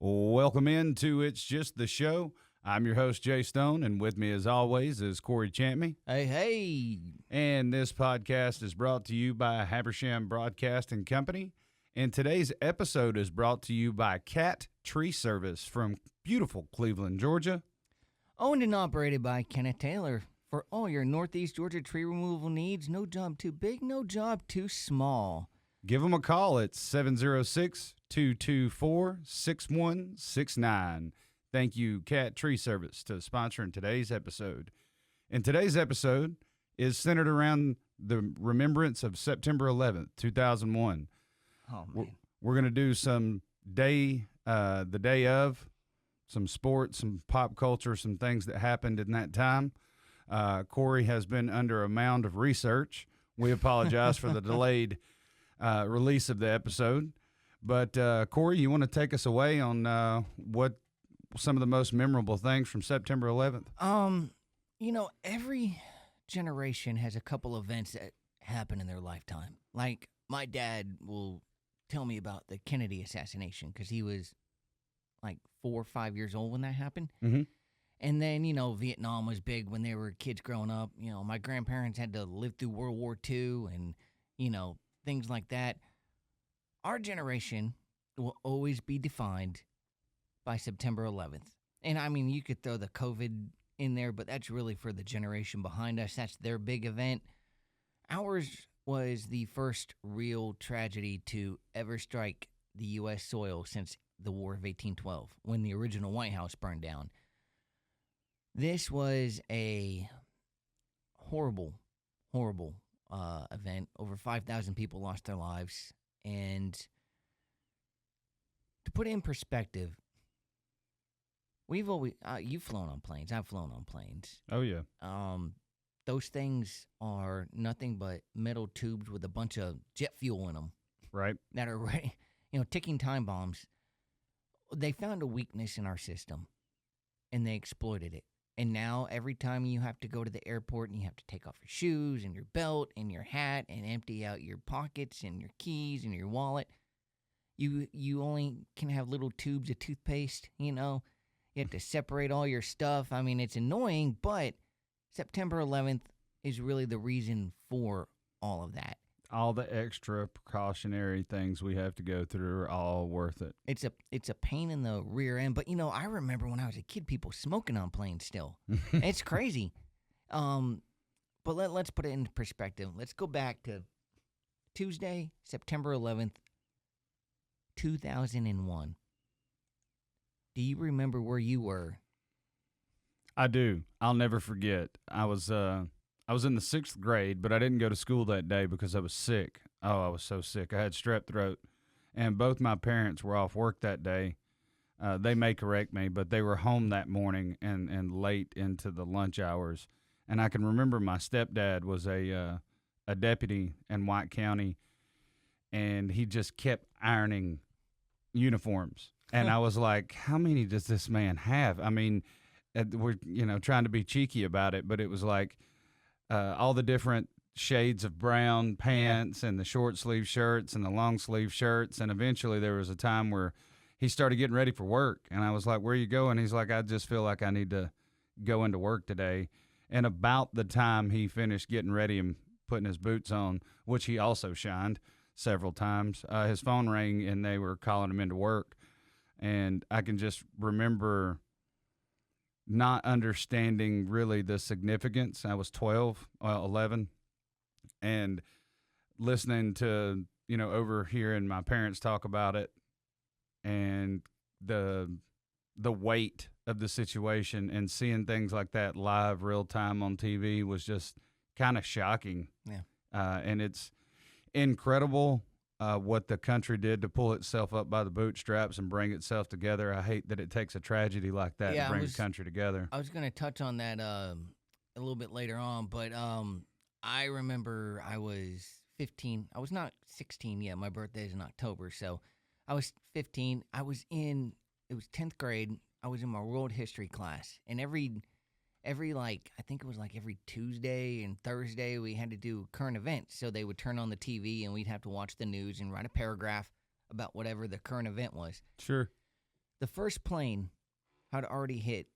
Welcome into It's Just the Show. I'm your host, Jay Stone, and with me, as always, is Corey Champney. Hey. And this podcast is brought to you by Habersham Broadcasting Company. And today's episode is brought to you by Cat Tree Service from beautiful Cleveland, Georgia. Owned and operated by Kenneth Taylor. For all your Northeast Georgia tree removal needs, no job too big, no job too small. Give them a call at 706-224-6169. Thank you, Cat Tree Service, to sponsoring today's episode. And today's episode is centered around the remembrance of September 11th, 2001. Oh, man. We're going to do some the day of, some sports, some pop culture, some things that happened in that time. Corey has been under a mound of research. We apologize for the delayed release of the episode. But, Corey, you want to take us away on what some of the most memorable things from September 11th? Every generation has a couple events that happen in their lifetime. Like, my dad will tell me about the Kennedy assassination because he was like 4 or 5 years old when that happened. Mm-hmm. And then, Vietnam was big when they were kids growing up. My grandparents had to live through World War II and, things like that. Our generation will always be defined by September 11th. And, you could throw the COVID in there, but that's really for the generation behind us. That's their big event. Ours was the first real tragedy to ever strike the U.S. soil since the War of 1812, when the original White House burned down. This was a horrible, horrible event. Over 5,000 people lost their lives. And to put it in perspective, we've always you've flown on planes. I've flown on planes. Oh, yeah. Those things are nothing but metal tubes with a bunch of jet fuel in them. Right. That are ready, ticking time bombs. They found a weakness in our system, and they exploited it. And now every time you have to go to the airport and you have to take off your shoes and your belt and your hat and empty out your pockets and your keys and your wallet, you only can have little tubes of toothpaste, You have to separate all your stuff. It's annoying, but September 11th is really the reason for all of that. All the extra precautionary things we have to go through are all worth it. It's a pain in the rear end, but I remember when I was a kid, people smoking on planes still. It's crazy. But let's put it in perspective. Let's go back to Tuesday, September 11th, 2001. Do you remember where you were? I do. I'll never forget. I was in the 6th grade, but I didn't go to school that day because I was sick. Oh, I was so sick. I had strep throat, and both my parents were off work that day. They may correct me, but they were home that morning and late into the lunch hours. And I can remember my stepdad was a deputy in White County, and he just kept ironing uniforms. And I was like, how many does this man have? We're trying to be cheeky about it, but it was like, all the different shades of brown pants and the short sleeve shirts and the long sleeve shirts. And eventually there was a time where he started getting ready for work. And I was like, where are you going? He's like, I just feel like I need to go into work today. And about the time he finished getting ready and putting his boots on, which he also shined several times, his phone rang and they were calling him into work. And I can just remember not understanding really the significance. I was 11, and listening to, overhearing my parents talk about it and the weight of the situation and seeing things like that live real time on TV was just kind of shocking. Yeah. And it's incredible what the country did to pull itself up by the bootstraps and bring itself together. I hate that it takes a tragedy like that to bring a country together. I was going to touch on that a little bit later on, but I remember I was 15. I was not 16 yet. My birthday is in October, so I was 15. It was 10th grade. I was in my world history class, and every I think it was like every Tuesday and Thursday we had to do current events. So they would turn on the TV and we'd have to watch the news and write a paragraph about whatever the current event was. Sure. The first plane had already hit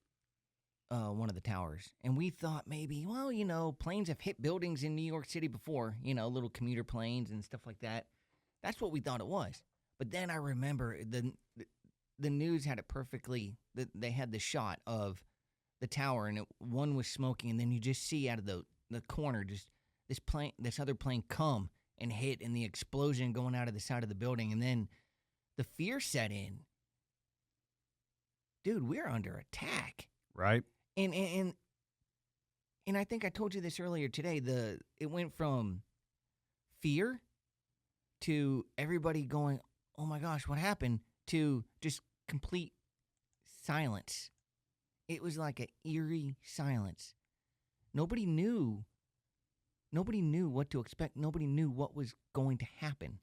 one of the towers. And we thought maybe, well, planes have hit buildings in New York City before, little commuter planes and stuff like that. That's what we thought it was. But then I remember the news had it perfectly. They had the shot of the tower, and one was smoking, and then you just see out of the corner just this other plane come and hit, and the explosion going out of the side of the building, and then the fear set in. Dude, we're under attack. Right. And I think I told you this earlier today. It went from fear to everybody going, "Oh my gosh, what happened?" to just complete silence. It was like an eerie silence. Nobody knew what to expect. Nobody knew what was going to happen.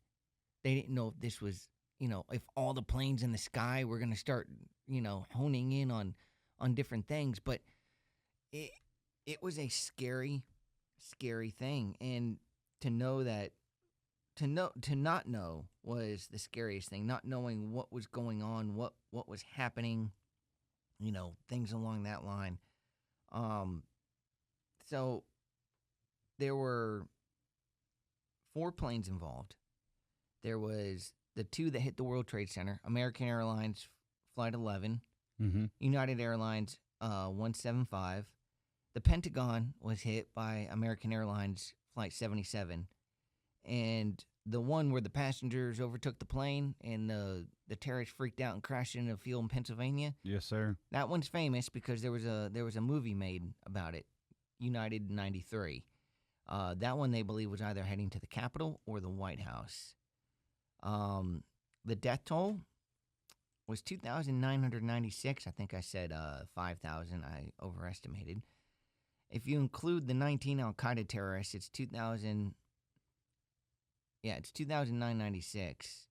They didn't know if this was, if all the planes in the sky were going to start, honing in on different things. But it was a scary, scary thing. And to not know was the scariest thing. Not knowing what was going on, what was happening, things along that line. So there were 4 planes involved. There was the 2 that hit the World Trade Center, American Airlines Flight 11, United Airlines 175. The Pentagon was hit by American Airlines Flight 77. And the one where the passengers overtook the plane and the terrorists freaked out and crashed into a field in Pennsylvania. Yes, sir. That one's famous because there was a movie made about it, United 93. That one they believe was either heading to the Capitol or the White House. The death toll was 2,996. I think I said 5,000. I overestimated. If you include the 19 Al-Qaeda terrorists, it's 2,000. Yeah, it's 2,996.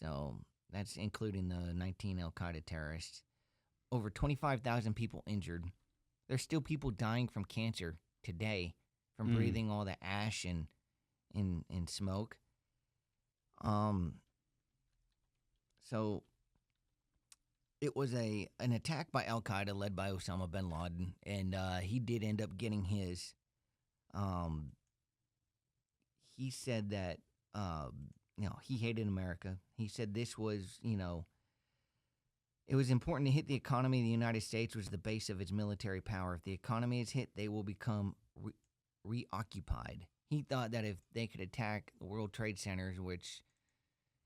So that's including the 19 Al-Qaeda terrorists. Over 25,000 people injured. There's still people dying from cancer today from breathing all the ash and smoke. So it was an attack by Al-Qaeda led by Osama bin Laden, and he did end up getting his. He said that he hated America. He said this was, it was important to hit the economy of the United States, which was the base of its military power. If the economy is hit, they will become reoccupied. He thought that if they could attack the World Trade Centers, which,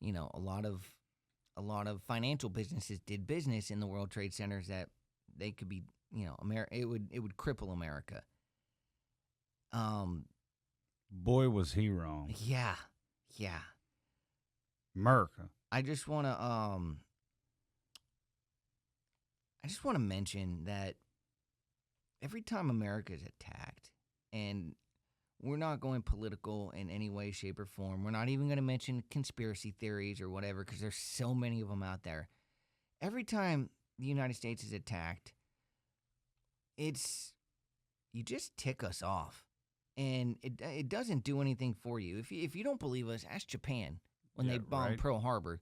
a lot of financial businesses did business in the World Trade Centers, that they could be, it would cripple America. Boy, was he wrong. Yeah. America. I just want to mention that every time America is attacked, and we're not going political in any way, shape, or form. We're not even going to mention conspiracy theories or whatever, because there's so many of them out there. Every time the United States is attacked, you just tick us off. And it doesn't do anything for you. If you don't believe us, ask Japan when they bombed Pearl Harbor.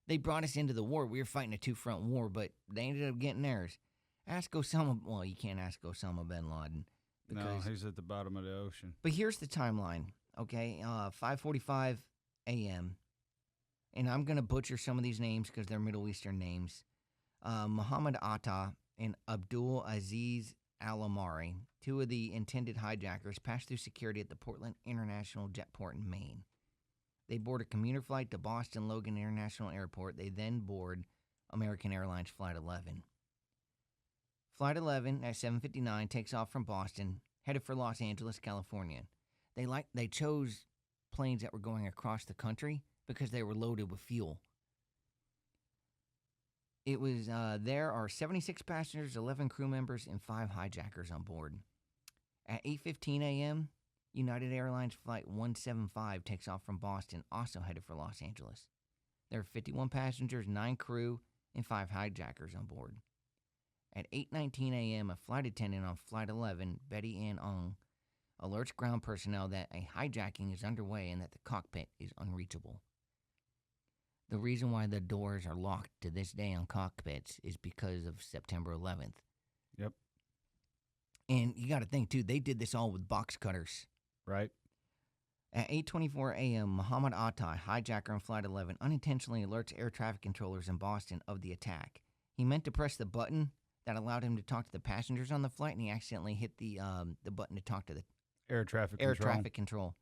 They brought us into the war. We were fighting a 2-front war, but they ended up getting theirs. Ask Osama. Well, you can't ask Osama bin Laden. No, he's at the bottom of the ocean. But here's the timeline, okay? 5:45 a.m., and I'm going to butcher some of these names because they're Middle Eastern names. Muhammad Atta and Abdul Aziz Al-Amari, 2 of the intended hijackers, passed through security at the Portland International Jetport in Maine. They board a commuter flight to Boston Logan International Airport. They then board American Airlines Flight 11. Flight 11 at 7:59 takes off from Boston, headed for Los Angeles, California. They chose planes that were going across the country because they were loaded with fuel. It was there are 76 passengers, 11 crew members, and 5 hijackers on board. At 8:15 a.m., United Airlines Flight 175 takes off from Boston, also headed for Los Angeles. There are 51 passengers, 9 crew, and 5 hijackers on board. At 8:19 a.m., a flight attendant on Flight 11, Betty Ann Ong, alerts ground personnel that a hijacking is underway and that the cockpit is unreachable. The reason why the doors are locked to this day on cockpits is because of September 11th. Yep. And you got to think, too, they did this all with box cutters. Right. At 8:24 a.m., Muhammad Atta, hijacker on Flight 11, unintentionally alerts air traffic controllers in Boston of the attack. He meant to press the button that allowed him to talk to the passengers on the flight, and he accidentally hit the button to talk to the Air traffic air control. traffic control.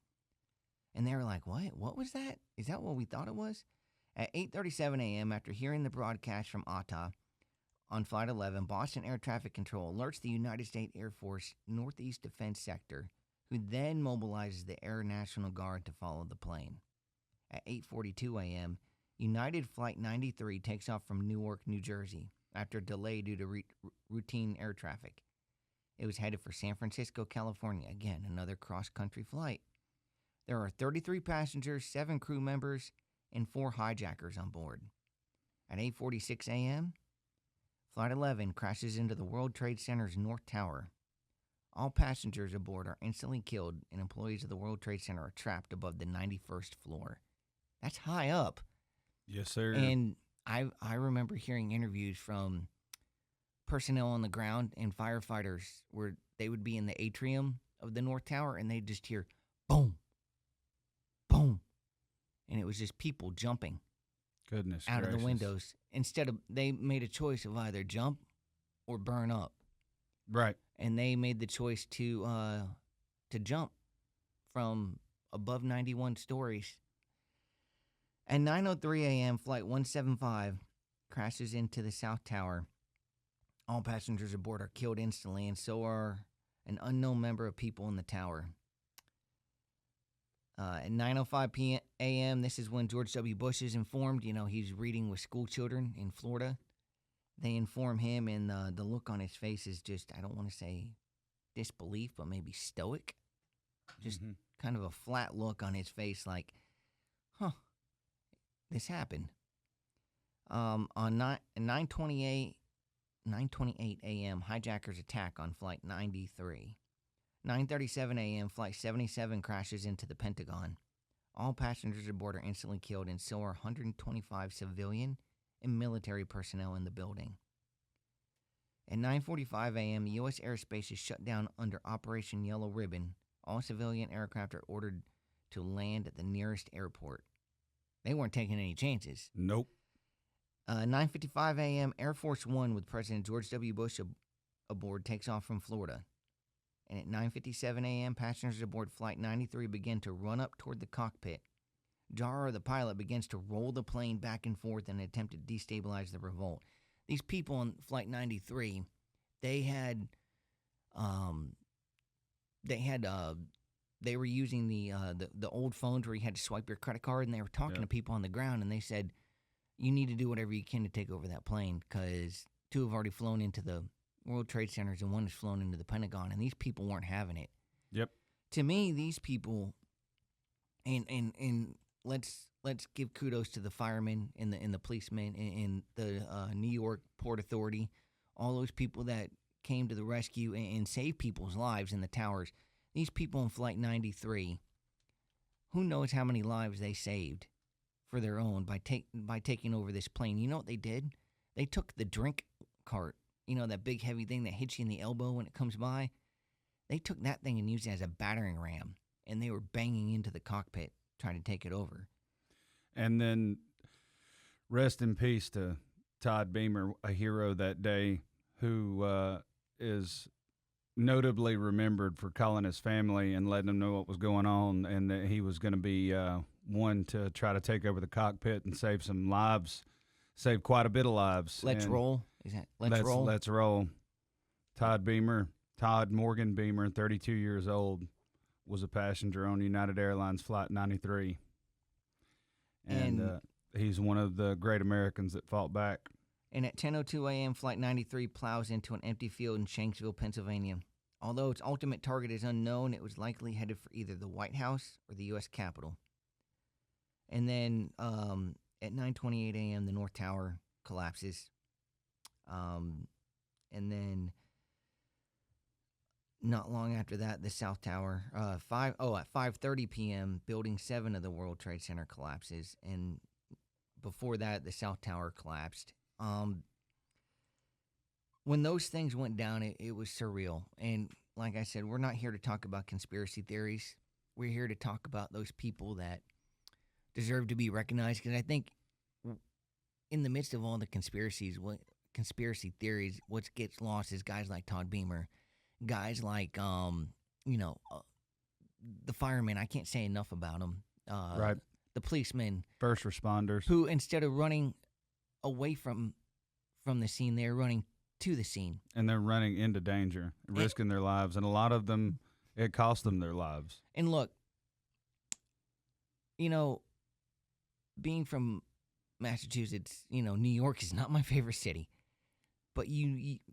And they were like, what? What was that? Is that what we thought it was? At 8:37 a.m., after hearing the broadcast from Atta on Flight 11, Boston Air Traffic Control alerts the United States Air Force Northeast Defense Sector, who then mobilizes the Air National Guard to follow the plane. At 8:42 a.m., United Flight 93 takes off from Newark, New Jersey, after a delay due to routine air traffic. It was headed for San Francisco, California. Again, another cross-country flight. There are 33 passengers, 7 crew members, and 4 hijackers on board. At 8:46 a.m., Flight 11 crashes into the World Trade Center's North Tower. All passengers aboard are instantly killed, and employees of the World Trade Center are trapped above the 91st floor. That's high up. Yes, sir. And I remember hearing interviews from personnel on the ground and firefighters where they would be in the atrium of the North Tower, and they'd just hear boom, boom. And it was just people jumping Goodness out gracious. of the windows. Instead of, they made a choice of either jump or burn up. Right. And they made the choice to jump from above 91 stories. At 9:03 a.m., Flight 175 crashes into the South Tower. All passengers aboard are killed instantly, and so are an unknown number of people in the tower. At 9:05 a.m., this is when George W. Bush is informed. He's reading with school children in Florida. They inform him, and the look on his face is just, I don't want to say disbelief, but maybe stoic. Just kind of a flat look on his face like, this happened. On 9:28 a.m., hijackers attack on Flight 93. 9:37 a.m., Flight 77 crashes into the Pentagon. All passengers aboard are instantly killed, and so are 125 civilian and military personnel in the building. At 9:45 a.m., U.S. airspace is shut down under Operation Yellow Ribbon. All civilian aircraft are ordered to land at the nearest airport. They weren't taking any chances. Nope. 9:55 a.m., Air Force One with President George W. Bush aboard takes off from Florida. And at 9:57 a.m., passengers aboard Flight 93 begin to run up toward the cockpit. Jara, the pilot, begins to roll the plane back and forth in an attempt to destabilize the revolt. These people on Flight 93, they were using the old phones where you had to swipe your credit card, and they were talking to people on the ground, and they said, you need to do whatever you can to take over that plane because 2 have already flown into the World Trade Centers and 1 has flown into the Pentagon, and these people weren't having it. Yep. To me, these people, and let's give kudos to the firemen and the policemen and the New York Port Authority, all those people that came to the rescue and saved people's lives in the towers. These people on Flight 93, who knows how many lives they saved for their own by taking over this plane. You know what they did? They took the drink cart, that big heavy thing that hits you in the elbow when it comes by. They took that thing and used it as a battering ram, and they were banging into the cockpit trying to take it over. And then rest in peace to Todd Beamer, a hero that day, who is notably remembered for calling his family and letting them know what was going on, and that he was going to be one to try to take over the cockpit and save some lives, save quite a bit of lives. Let's roll. Is that roll? Let's roll. Todd Morgan Beamer, 32 years old, was a passenger on United Airlines Flight 93. And he's one of the great Americans that fought back. And at 10:02 a.m., Flight 93 plows into an empty field in Shanksville, Pennsylvania. Although its ultimate target is unknown, it was likely headed for either the White House or the U.S. Capitol. And then at 9:28 a.m., the North Tower collapses. And then not long after that, the South Tower, at 5:30 p.m., Building 7 of the World Trade Center collapses. before that, the South Tower collapsed. When those things went down, it was surreal. And like I said, we're not here to talk about conspiracy theories. We're here to talk about those people that deserve to be recognized. Because I think in the midst of all the conspiracy theories, what gets lost is guys like Todd Beamer, guys like, the firemen. I can't say enough about them. Right. The policemen, First responders. who instead of running away from the scene, they're running to the scene. And they're running into danger, risking their lives. And a lot of them, it cost them their lives. And look, being from Massachusetts, New York is not my favorite city. But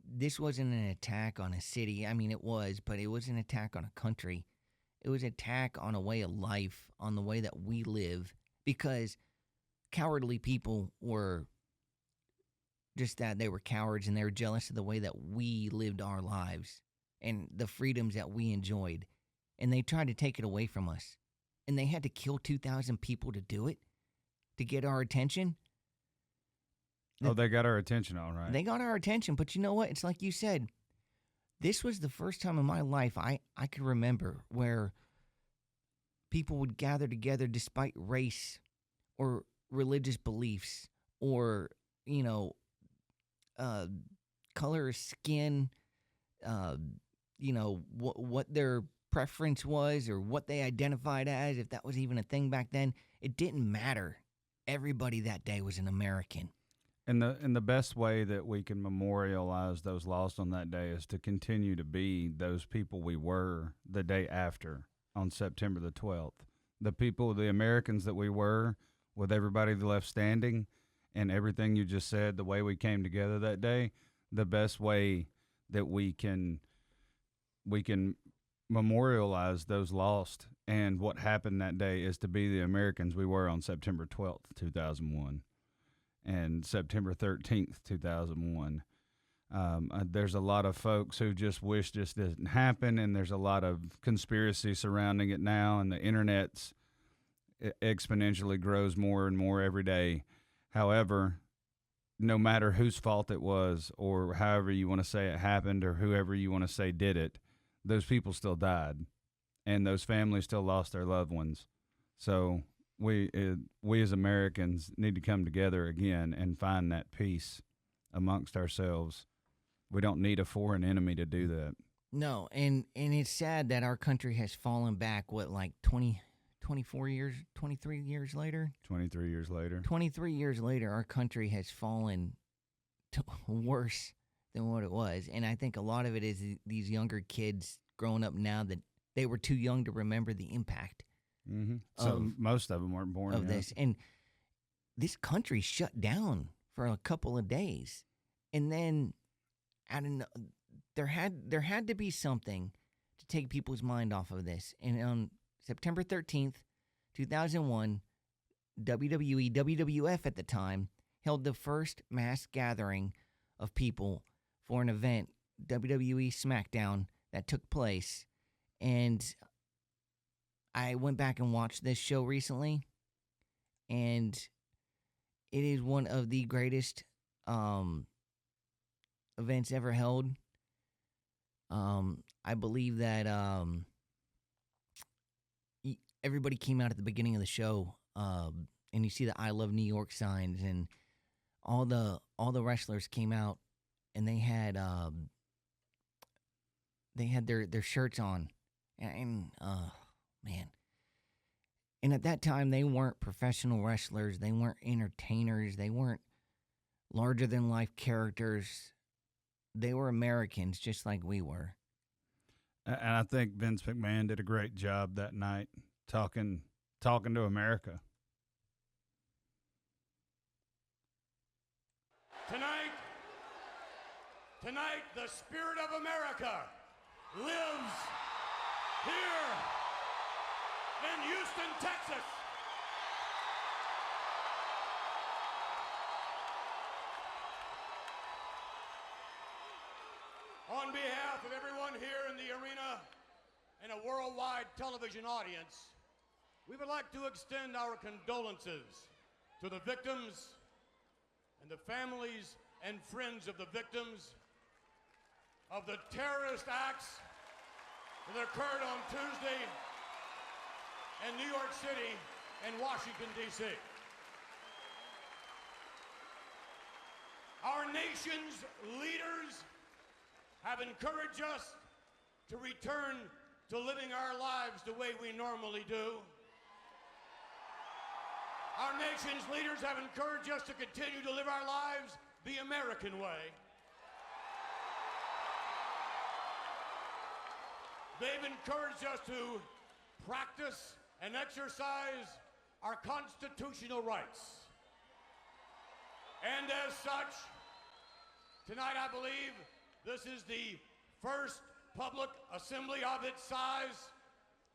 this wasn't an attack on a city. I mean, it was, but it was an attack on a country. It was an attack on a way of life, on the way that we live, because cowardly people were just that. They were cowards, and they were jealous of the way that we lived our lives and the freedoms that we enjoyed. And they tried to take it away from us. And they had to kill 2,000 people to do it, to get our attention. Oh, they got our attention, all right. They got our attention, but you know what? It's like you said. This was the first time in my life I could remember where people would gather together despite race or religious beliefs or, color of skin, what their preference was or what they identified as, if that was even a thing back then. It didn't matter. Everybody that day was an American. And the best way that we can memorialize those lost on that day is to continue to be those people we were the day after on September the 12th. The Americans that we were, with everybody left standing and everything you just said, the way we came together that day, the best way that we can memorialize those lost and what happened that day is to be the Americans we were on September 12th, 2001. And September 13th, 2001. There's a lot of folks who just wish this didn't happen, and there's a lot of conspiracy surrounding it now, and the internet's exponentially grows more and more every day. However, no matter whose fault it was or however you want to say it happened or whoever you want to say did it, those people still died, and those families still lost their loved ones. So we as Americans need to come together again and find that peace amongst ourselves. We don't need a foreign enemy to do that. No, and it's sad that our country has fallen back, 23 years later? 23 years later. 23 years later, our country has fallen to worse than what it was. And I think a lot of it is these younger kids growing up now that they were too young to remember the impact. Mm-hmm. So most of them weren't born of this, and this country shut down for a couple of days, and then there had to be something to take people's mind off of this. And on September 13th, 2001, WWE, WWF at the time, held the first mass gathering of people for an event, WWE SmackDown, that took place, and I went back and watched this show recently, and it is one of the greatest events ever held. I believe that everybody came out at the beginning of the show, and you see the "I Love New York" signs, and all the wrestlers came out, and they had their shirts on, and man. And at that time, they weren't professional wrestlers. They weren't entertainers. They weren't larger-than-life characters. They were Americans just like we were. And I think Vince McMahon did a great job that night talking to America. Tonight, the spirit of America lives here in Houston, Texas. On behalf of everyone here in the arena and a worldwide television audience, we would like to extend our condolences to the victims and the families and friends of the victims of the terrorist acts that occurred on Tuesday in New York City and Washington, D.C. Our nation's leaders have encouraged us to return to living our lives the way we normally do. Our nation's leaders have encouraged us to continue to live our lives the American way. They've encouraged us to practice and exercise our constitutional rights. And as such, tonight I believe this is the first public assembly of its size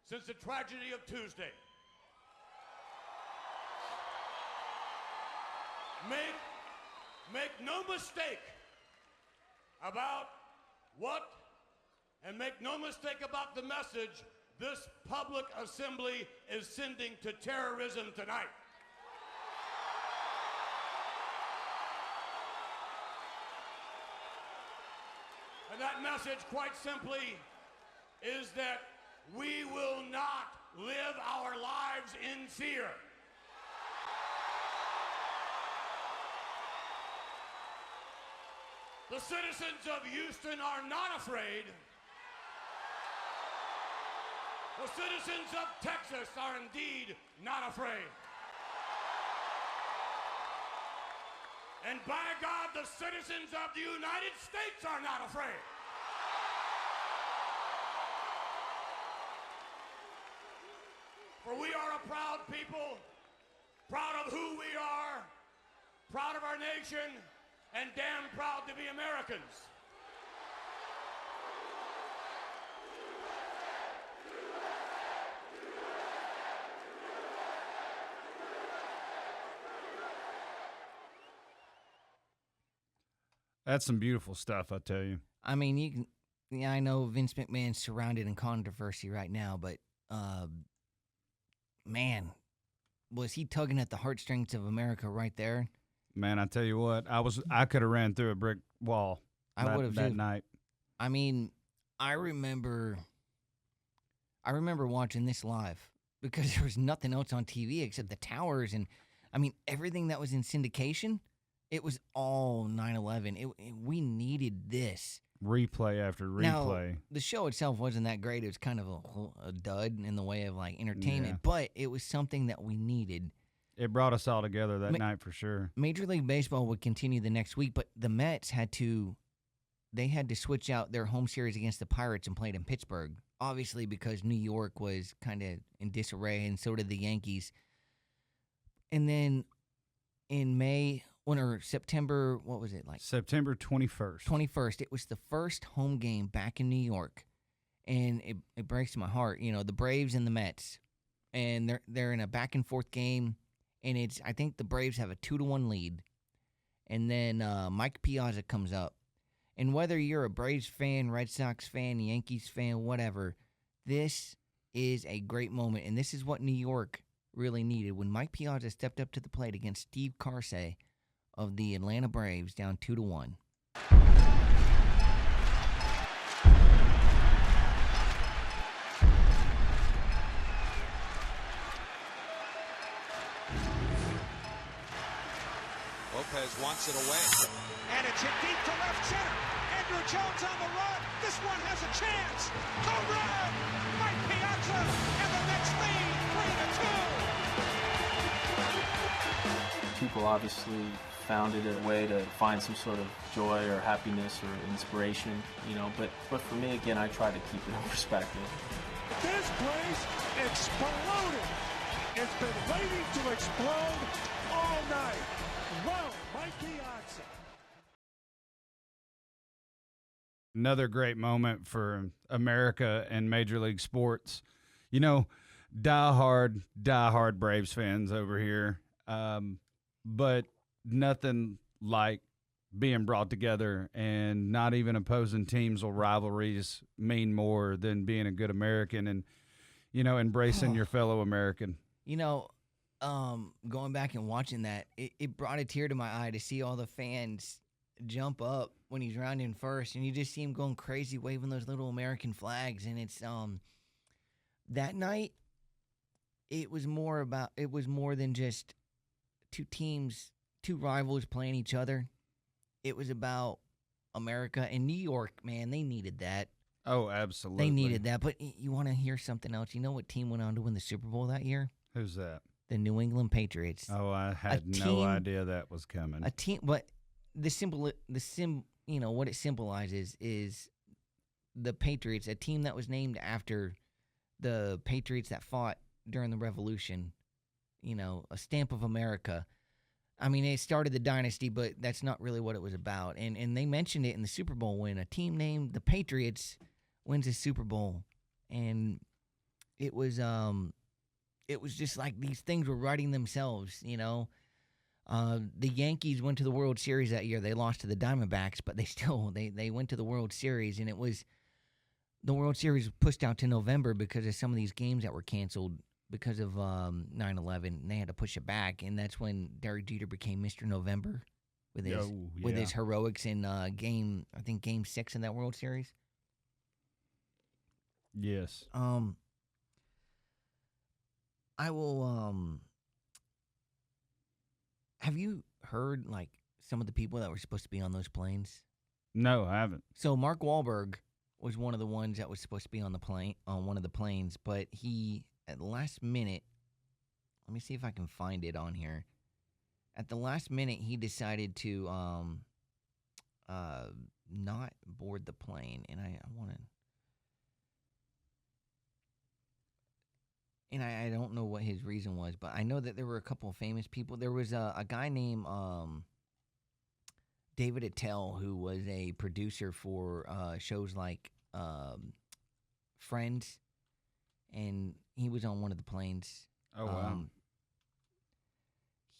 since the tragedy of Tuesday. Make no mistake about what, and make no mistake about the message this public assembly is sending to terrorism tonight. And that message, quite simply, is that we will not live our lives in fear. The citizens of Houston are not afraid. The citizens of Texas are indeed not afraid. And by God, the citizens of the United States are not afraid. For we are a proud people, proud of who we are, proud of our nation, and damn proud to be Americans. That's some beautiful stuff, I tell you. I mean, you can. Yeah, I know Vince McMahon's surrounded in controversy right now, but man, was he tugging at the heartstrings of America right there? Man, I tell you what, I could have ran through a brick wall. I would have that too. night. I mean, I remember watching this live because there was nothing else on TV except the towers and, I mean, everything that was in syndication. It was all 9/11. We needed this. Replay after replay. Now, the show itself wasn't that great. It was kind of a dud in the way of like entertainment, but it was something that we needed. It brought us all together that night for sure. Major League Baseball would continue the next week, but the Mets had to switch out their home series against the Pirates and play it in Pittsburgh, obviously because New York was kind of in disarray, and so did the Yankees. And then in September, what was it like? September 21st. 21st. It was the first home game back in New York, and it breaks my heart. You know, the Braves and the Mets, and they're in a back and forth game, and I think the Braves have a 2-1 lead, and then Mike Piazza comes up, and whether you're a Braves fan, Red Sox fan, Yankees fan, whatever, this is a great moment, and this is what New York really needed when Mike Piazza stepped up to the plate against Steve Karsay of the Atlanta Braves, down 2-1. Lopez wants it away. And it's hit deep to left center. Andrew Jones on the run. This one has a chance. Home run! Mike Piazza, and the Mets lead 3-2. People obviously found it a way to find some sort of joy or happiness or inspiration, but for me, again, I try to keep it in perspective. This place exploded. It's been waiting to explode all night. Well, Mike Piazza. Another great moment for America and Major League Sports. You know, diehard Braves fans over here. But nothing like being brought together, and not even opposing teams or rivalries mean more than being a good American and, embracing your fellow American. going back and watching that, it brought a tear to my eye to see all the fans jump up when he's rounding first, and you just see him going crazy, waving those little American flags. And it's that night, it was more than just two rivals playing each other. It was about America and New York, man. They needed that. Oh, absolutely. They needed that. But you want to hear something else? You know what team went on to win the Super Bowl that year? Who's that? The New England Patriots. Oh, I had no idea that was coming. A team, but what it symbolizes is the Patriots, a team that was named after the Patriots that fought during the Revolution. You know, a stamp of America. I mean, it started the dynasty, but that's not really what it was about. And they mentioned it in the Super Bowl when a team named the Patriots wins a Super Bowl, and it was just like these things were writing themselves, you know. The Yankees went to the World Series that year. They lost to the Diamondbacks, but they went to the World Series, and it was the World Series was pushed out to November because of some of these games that were canceled because of 9/11. And they had to push it back, and that's when Derek Jeter became Mr. November with his heroics in game 6 in that World Series. Yes. I will. Have you heard like some of the people that were supposed to be on those planes? No, I haven't. So Mark Wahlberg was one of the ones that was supposed to be on one of the planes, but he at the last minute. Let me see if I can find it on here. At the last minute, he decided to not board the plane, and I want to. And I don't know what his reason was, but I know that there were a couple of famous people. There was a guy named David Attell, who was a producer for shows like Friends, and he was on one of the planes. Oh, wow.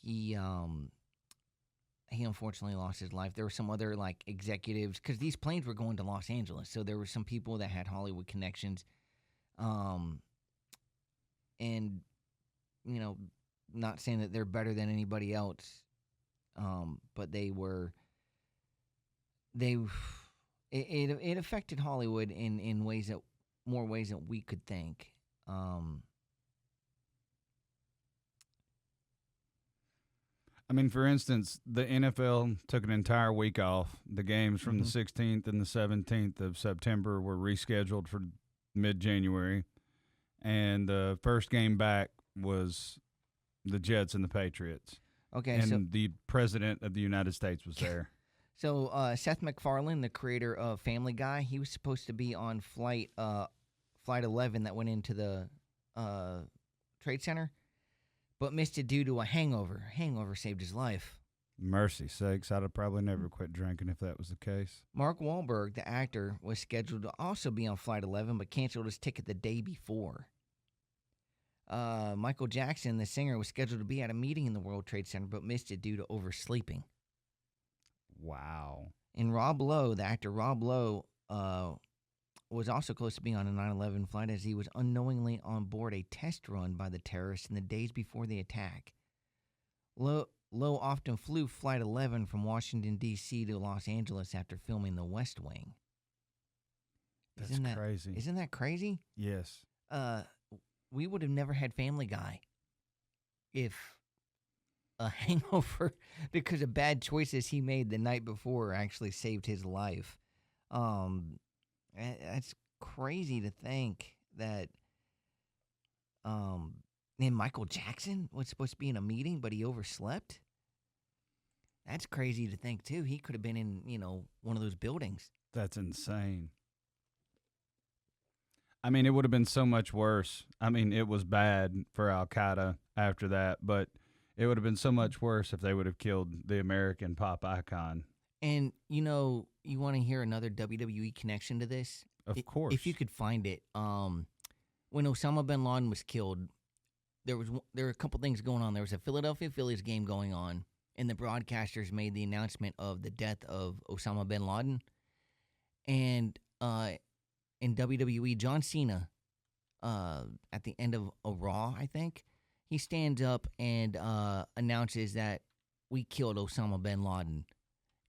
He unfortunately lost his life. There were some other like executives, because these planes were going to Los Angeles, so there were some people that had Hollywood connections. And, you know, not saying that they're better than anybody else, but it affected Hollywood in more ways that we could think. I mean, for instance, the NFL took an entire week off. The games from the 16th and the 17th of September were rescheduled for mid-January. And the first game back was the Jets and the Patriots. Okay, and the President of the United States was there. So Seth MacFarlane, the creator of Family Guy, he was supposed to be on flight 11 that went into the Trade Center, but missed it due to a hangover. Hangover saved his life. Mercy sakes, I'd have probably never quit drinking if that was the case. Mark Wahlberg, the actor, was scheduled to also be on Flight 11, but canceled his ticket the day before. Michael Jackson, the singer, was scheduled to be at a meeting in the World Trade Center, but missed it due to oversleeping. Wow. And Rob Lowe, the actor Rob Lowe, was also close to being on a 9/11 flight as he was unknowingly on board a test run by the terrorists in the days before the attack. Lowe often flew Flight 11 from Washington, D.C. to Los Angeles after filming The West Wing. That's crazy. Isn't that crazy? Yes. We would have never had Family Guy if a hangover because of bad choices he made the night before actually saved his life. That's crazy to think that and Michael Jackson was supposed to be in a meeting, but he overslept. That's crazy to think, too. He could have been in, one of those buildings. That's insane. I mean, it would have been so much worse. I mean, it was bad for Al-Qaeda after that, but it would have been so much worse if they would have killed the American pop icon. And, you want to hear another WWE connection to this? Of course. If you could find it. When Osama bin Laden was killed, there were a couple things going on. There was a Philadelphia Phillies game going on, and the broadcasters made the announcement of the death of Osama bin Laden. And in WWE, John Cena, at the end of a Raw, I think, he stands up and announces that we killed Osama bin Laden.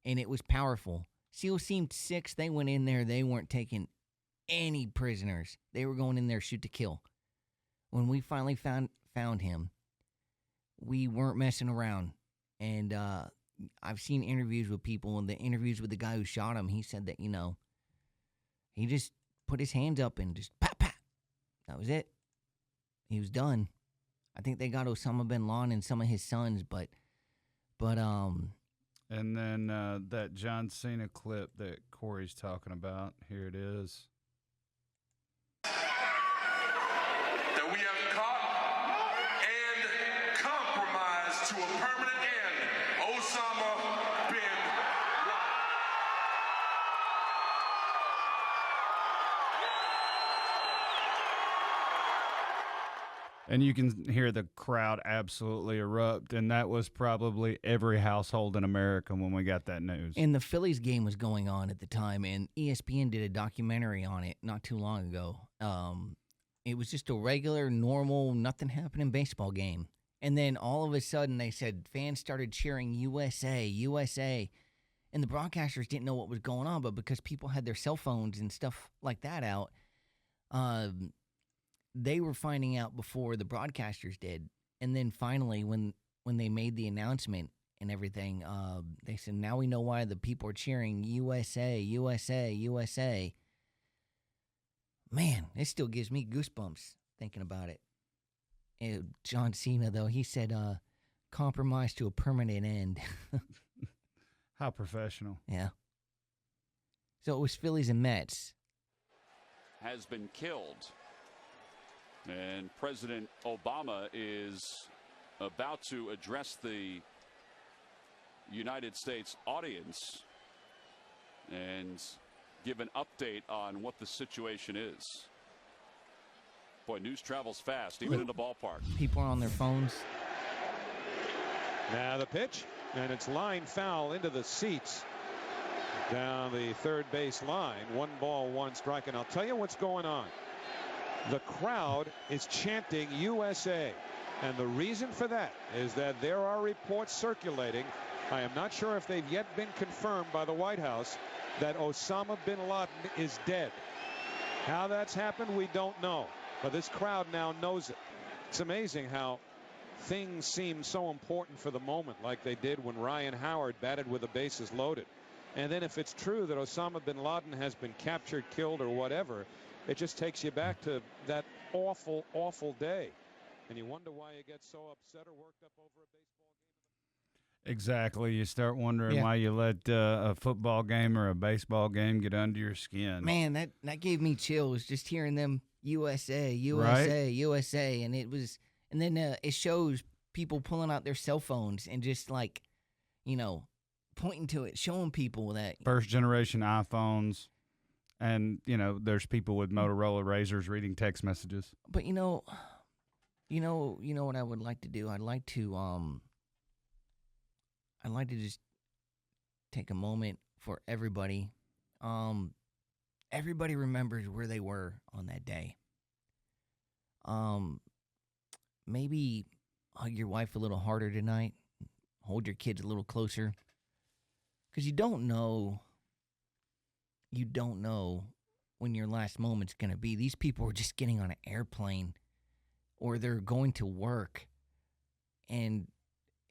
And it was powerful. SEALs seemed 6. They went in there. They weren't taking any prisoners. They were going in there shoot to kill. When we finally found him, we weren't messing around. And I've seen interviews with people, and the interviews with the guy who shot him, he said that, he just put his hands up and just pat, pat. That was it. He was done. I think they got Osama bin Laden and some of his sons, but And then that John Cena clip that Corey's talking about, here it is. That we have caught and compromised to a permanent end Osama bin Laden. And you can hear the crowd absolutely erupt, and that was probably every household in America when we got that news. And the Phillies game was going on at the time, and ESPN did a documentary on it not too long ago. It was just a regular, normal, nothing happening baseball game. And then all of a sudden they said fans started cheering USA, USA. And the broadcasters didn't know what was going on, but because people had their cell phones and stuff like that out, they were finding out before the broadcasters did. And then finally, when they made the announcement and everything, they said, now we know why the people are cheering USA, USA, USA. Man, it still gives me goosebumps thinking about it. And John Cena, though, he said, compromise to a permanent end. How professional. Yeah. So it was Phillies and Mets. Has been killed. And President Obama is about to address the United States audience and give an update on what the situation is. Boy, news travels fast, even in the ballpark. People are on their phones. Now the pitch, and it's line foul into the seats down the third base line. 1 ball, 1 strike. And I'll tell you what's going on. The crowd is chanting USA. And the reason for that is that there are reports circulating. I am not sure if they've yet been confirmed by the White House that Osama bin Laden is dead. How that's happened, we don't know. But this crowd now knows it. It's amazing how things seem so important for the moment, like they did when Ryan Howard batted with the bases loaded. And then if it's true that Osama bin Laden has been captured, killed, or whatever, it just takes you back to that awful, awful day. And you wonder why you get so upset or worked up over a baseball game. Exactly. You start wondering why you let a football game or a baseball game get under your skin. Man, that gave me chills just hearing them USA, USA, right? USA. And it was, and then it shows people pulling out their cell phones and just like, pointing to it, showing people that. First generation iPhones. And, there's people with Motorola Razors reading text messages. But, you know what I would like to do? I'd like to just take a moment for everybody. Everybody remembers where they were on that day. Maybe hug your wife a little harder tonight. Hold your kids a little closer. Because you don't know when your last moment's going to be. These people are just getting on an airplane or they're going to work. And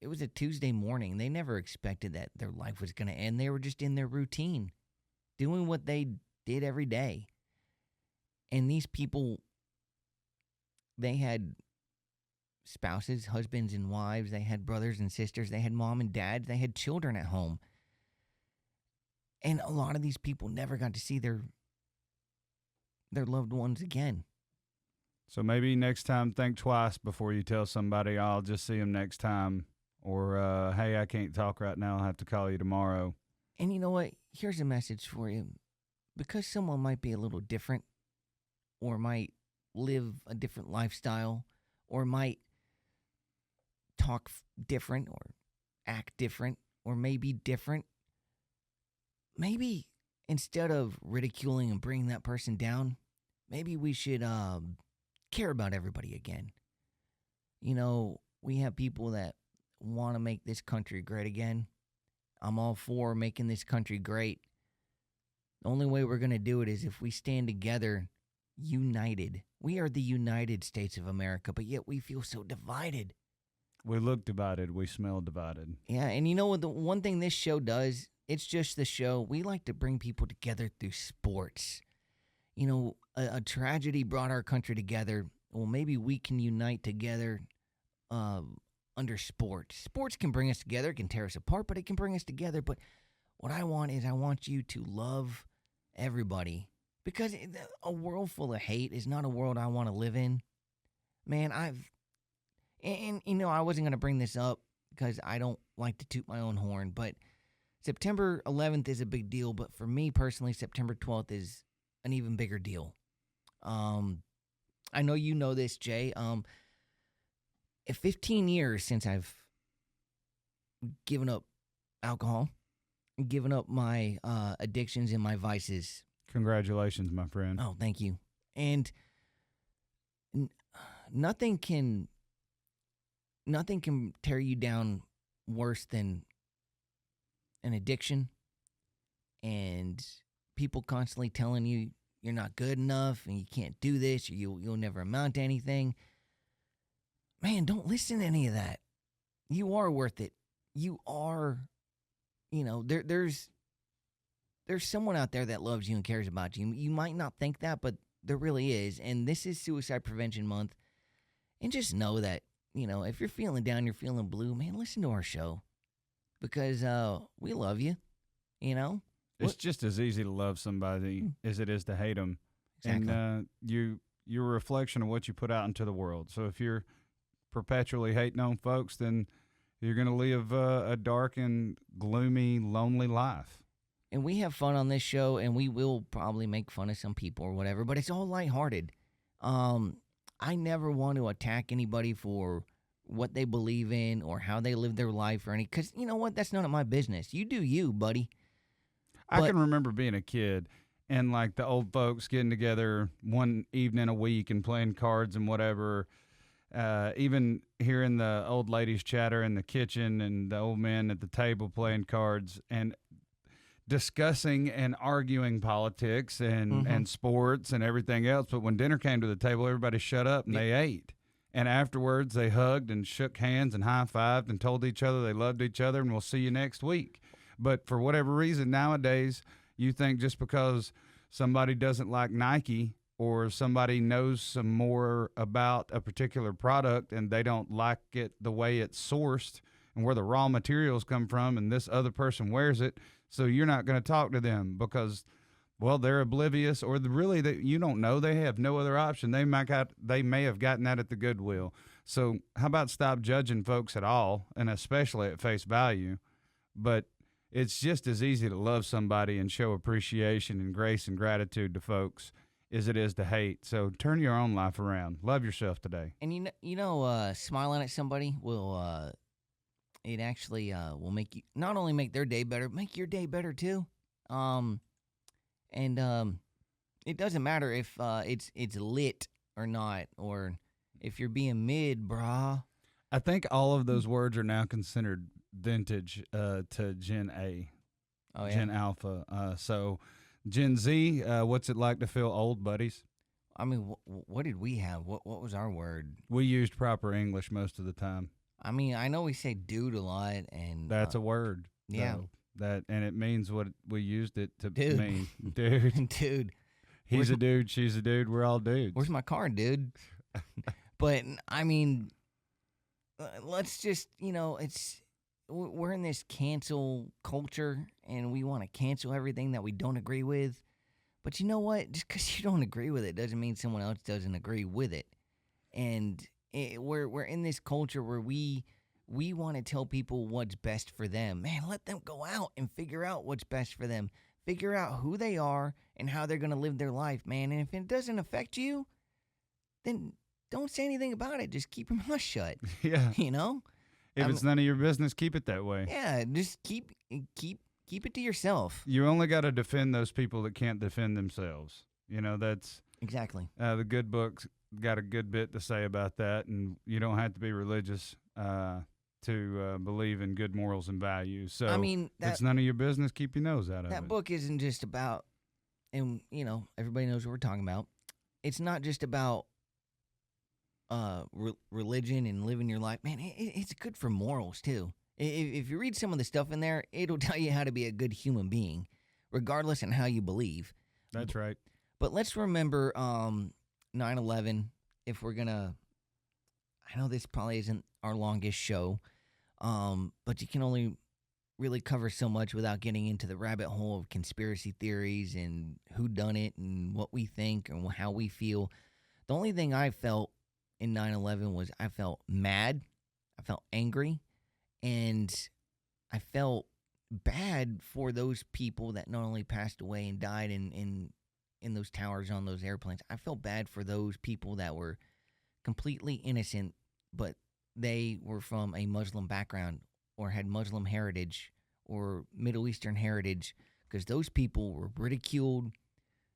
it was a Tuesday morning. They never expected that their life was going to end. They were just in their routine, doing what they did every day. And these people, they had spouses, husbands and wives. They had brothers and sisters. They had mom and dads. They had children at home. And a lot of these people never got to see their loved ones again. So maybe next time think twice before you tell somebody, I'll just see them next time. Or, hey, I can't talk right now. I'll have to call you tomorrow. And you know what? Here's a message for you. Because someone might be a little different or might live a different lifestyle or might talk different or act different or maybe different, maybe instead of ridiculing and bringing that person down, maybe we should care about everybody again. You know, we have people that want to make this country great again. I'm all for making this country great. The only way we're going to do it is if we stand together, united. We are the United States of America, but yet we feel so divided. We look divided. We smell divided. Yeah, and you know what? The one thing this show does, it's just the show. We like to bring people together through sports. You know, a tragedy brought our country together. Well, maybe we can unite together under sports. Sports can bring us together. It can tear us apart, but it can bring us together. But what I want you to love everybody, because a world full of hate is not a world I want to live in. Man, and you know, I wasn't going to bring this up because I don't like to toot my own horn, but September 11th is a big deal. But for me personally, September 12th is an even bigger deal. I know you know this, Jay. 15 years since I've given up alcohol, given up my addictions and my vices. Congratulations, my friend. Oh, thank you. And nothing can tear you down worse than an addiction and people constantly telling you you're not good enough and you can't do this or you'll never amount to anything. Man, don't listen to any of that. You are worth it. You are, you know, there's someone out there that loves you and cares about you. You might not think that, but there really is. And this is Suicide Prevention Month. And just know that, you know, if you're feeling down, you're feeling blue, man, listen to our show. Because we love you, you know. It's just as easy to love somebody as it is to hate them. Exactly. And you're a reflection of what you put out into the world. So if you're perpetually hating on folks, then you're going to live a dark and gloomy, lonely life. And we have fun on this show, and we will probably make fun of some people or whatever, but it's all lighthearted. I never want to attack anybody for what they believe in or how they live their life or any, because you know what? That's none of my business. You do you, buddy. I can remember being a kid and like the old folks getting together one evening a week and playing cards and whatever. Even hearing the old ladies chatter in the kitchen and the old men at the table playing cards and discussing and arguing politics and sports and everything else. But when dinner came to the table, everybody shut up and they ate. And afterwards, they hugged and shook hands and high-fived and told each other they loved each other and we'll see you next week. But for whatever reason, nowadays, you think just because somebody doesn't like Nike or somebody knows some more about a particular product and they don't like it the way it's sourced and where the raw materials come from and this other person wears it, so you're not going to talk to them because, well, they're oblivious or really that you don't know. They have no other option. They may have gotten that at the Goodwill. So how about stop judging folks at all, and especially at face value? But it's just as easy to love somebody and show appreciation and grace and gratitude to folks as it is to hate. So turn your own life around. Love yourself today. And you know, smiling at somebody will it actually will make you not only make their day better, make your day better too. And it doesn't matter if it's lit or not, or if you're being mid, brah. I think all of those words are now considered vintage to Gen A, Gen Alpha. So Gen Z, what's it like to feel old, buddies? I mean, what did we have? What was our word? We used proper English most of the time. I mean, I know we say dude a lot, and that's a word. Yeah. And it means what we used it to dude. mean. Dude. Dude. He's a dude, she's a dude, we're all dudes. Where's my car, dude? But, I mean, let's just, you know, we're in this cancel culture, and we want to cancel everything that we don't agree with. But you know what? Just because you don't agree with it doesn't mean someone else doesn't agree with it. And we're in this culture where we want to tell people what's best for them. Man, let them go out and figure out what's best for them. Figure out who they are and how they're going to live their life, man. And if it doesn't affect you, then don't say anything about it. Just keep your mouth shut. Yeah. You know? If it's none of your business, keep it that way. Yeah, just keep it to yourself. You only got to defend those people that can't defend themselves. You know, that's exactly. The good book got a good bit to say about that, and you don't have to be religious to believe in good morals and values. So I mean, it's none of your business. Keep your nose out of it. That book isn't just about, and everybody knows what we're talking about. It's not just about religion and living your life. Man, it's good for morals too. If you read some of the stuff in there, it'll tell you how to be a good human being, regardless on how you believe. That's right. But let's remember 9/11. If we're gonna, I know this probably isn't our longest show, but you can only really cover so much without getting into the rabbit hole of conspiracy theories and who done it and what we think and how we feel. The only thing I felt in 9/11 was I felt mad, I felt angry, and I felt bad for those people that not only passed away and died in those towers on those airplanes. I felt bad for those people that were completely innocent, but they were from a Muslim background or had Muslim heritage or Middle Eastern heritage, because those people were ridiculed,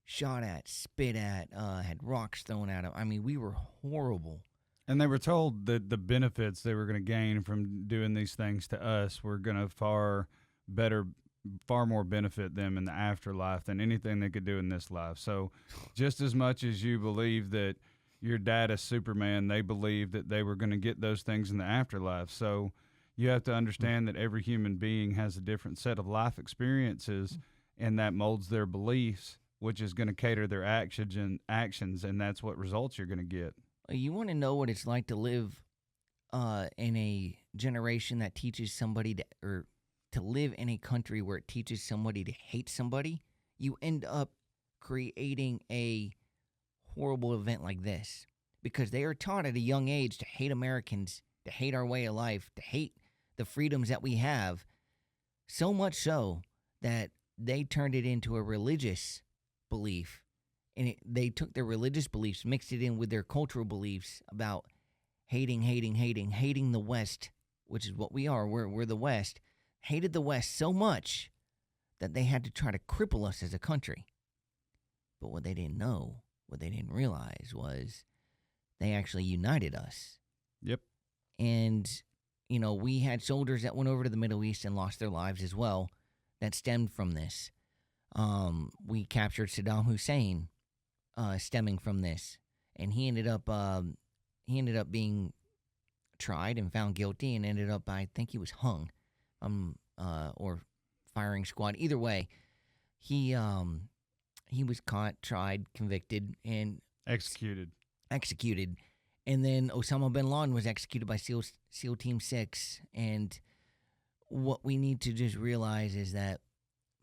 shot at, spit at, had rocks thrown at them. I mean, we were horrible. And they were told that the benefits they were going to gain from doing these things to us were going to far more benefit them in the afterlife than anything they could do in this life. So just as much as you believe that your dad is Superman, they believe that they were going to get those things in the afterlife. So you have to understand that every human being has a different set of life experiences, and that molds their beliefs, which is going to cater their actions, and that's what results you're going to get. You want to know what it's like to live in a generation that teaches somebody or to live in a country where it teaches somebody to hate somebody? You end up creating a horrible event like this because they are taught at a young age to hate Americans, to hate our way of life, to hate the freedoms that we have, so much so that they turned it into a religious belief. And they took their religious beliefs, mixed it in with their cultural beliefs about hating the West, which is what we are. We're the West. Hated the West so much that they had to try to cripple us as a country. But what they didn't know, what they didn't realize was they actually united us. Yep. And, we had soldiers that went over to the Middle East and lost their lives as well that stemmed from this. We captured Saddam Hussein stemming from this. And he ended up being tried and found guilty and ended up, I think he was hung. Or firing squad. Either way, he was caught, tried, convicted, and executed. And then Osama bin Laden was executed by SEAL Team 6. And what we need to just realize is that,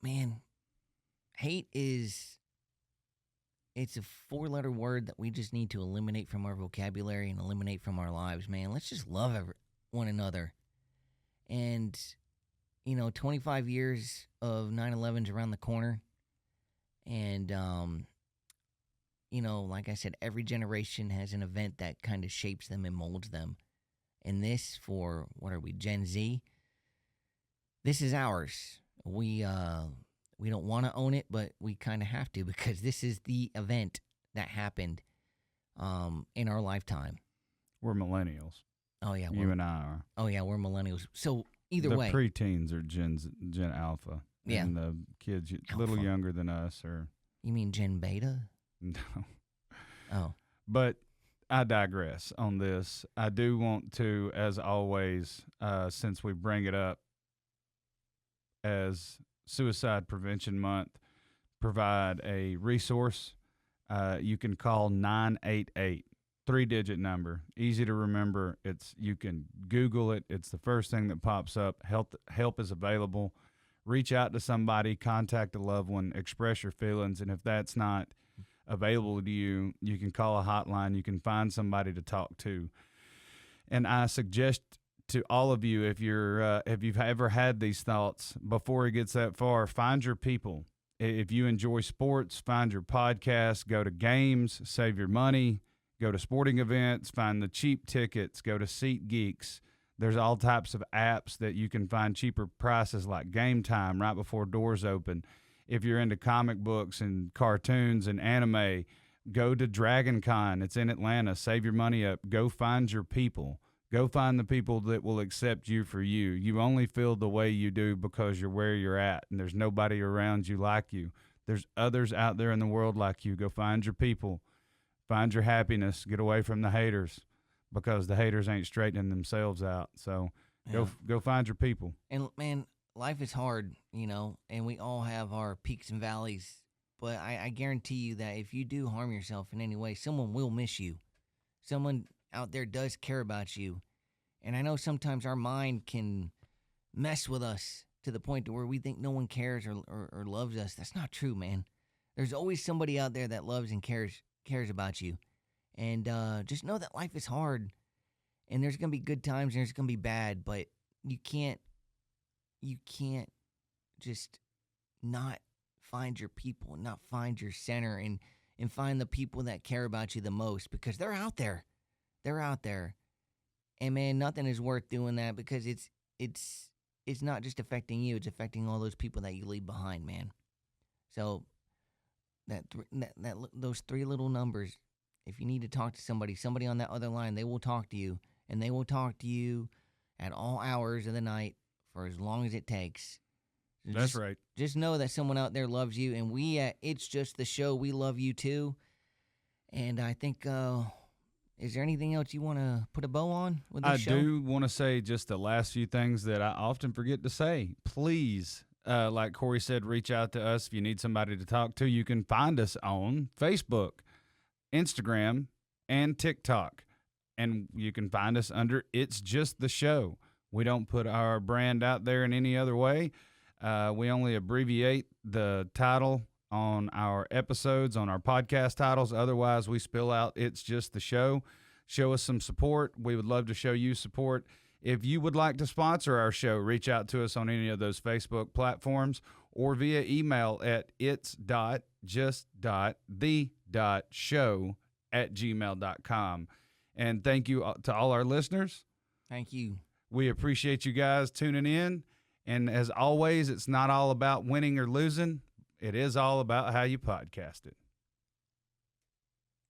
man, hate it's a 4-letter word that we just need to eliminate from our vocabulary and eliminate from our lives, man. Let's just love one another. And 25 years of 9/11's around the corner. And, like I said, every generation has an event that kind of shapes them and molds them. And this, for, what are we, Gen Z? This is ours. We don't want to own it, but we kind of have to, because this is the event that happened in our lifetime. We're millennials. Oh, yeah. You and I are. Oh, yeah, we're millennials. So, either way. The preteens are Gen Alpha. Yeah. And the kids a little younger than us are. You mean Gen Beta? No. Oh. But I digress on this. I do want to, as always, since we bring it up as Suicide Prevention Month, provide a resource. You can call 988. 3-digit number, easy to remember. You can Google it. It's the first thing that pops up. Help is available. Reach out to somebody, contact a loved one, express your feelings, and if that's not available to you, you can call a hotline. You can find somebody to talk to. And I suggest to all of you, if you've ever had these thoughts before it gets that far, find your people. If you enjoy sports, find your podcast. Go to games, save your money. Go to sporting events, find the cheap tickets, go to SeatGeeks. There's all types of apps that you can find cheaper prices like Game Time right before doors open. If you're into comic books and cartoons and anime, Go to Dragon Con. It's in Atlanta. Save your money up. Go find your people. Go find the people that will accept you for you. You only feel the way you do because you're where you're at, and there's nobody around you like you. There's others out there in the world like you. Go find your people. Find your happiness. Get away from the haters, because the haters ain't straightening themselves out. So go find your people. And, man, life is hard, and we all have our peaks and valleys. But I guarantee you that if you do harm yourself in any way, someone will miss you. Someone out there does care about you. And I know sometimes our mind can mess with us to the point to where we think no one cares or loves us. That's not true, man. There's always somebody out there that loves and cares about you. And just know that life is hard. And there's going to be good times and there's going to be bad. But you can't just not find your people, not find your center, and find the people that care about you the most, because they're out there. They're out there. And, man, nothing is worth doing that, because it's not just affecting you. It's affecting all those people that you leave behind, man. So those 3 little numbers, if you need to talk to somebody on that other line, they will talk to you, and they will talk to you at all hours of the night for as long as it takes. That's right. Just know that someone out there loves you, and we at It's Just the Show, we love you too. And I think, is there anything else you want to put a bow on with this show? I do want to say just the last few things that I often forget to say. Please, like Corey said, reach out to us if you need somebody to talk to. You can find us on Facebook, Instagram, and TikTok. And you can find us under It's Just the Show. We don't put our brand out there in any other way. We only abbreviate the title on our episodes, on our podcast titles. Otherwise, we spill out It's Just the Show. Show us some support. We would love to show you support. If you would like to sponsor our show, reach out to us on any of those Facebook platforms or via email at its.just.the.show@gmail.com. And thank you to all our listeners. Thank you. We appreciate you guys tuning in. And as always, it's not all about winning or losing. It is all about how you podcast it.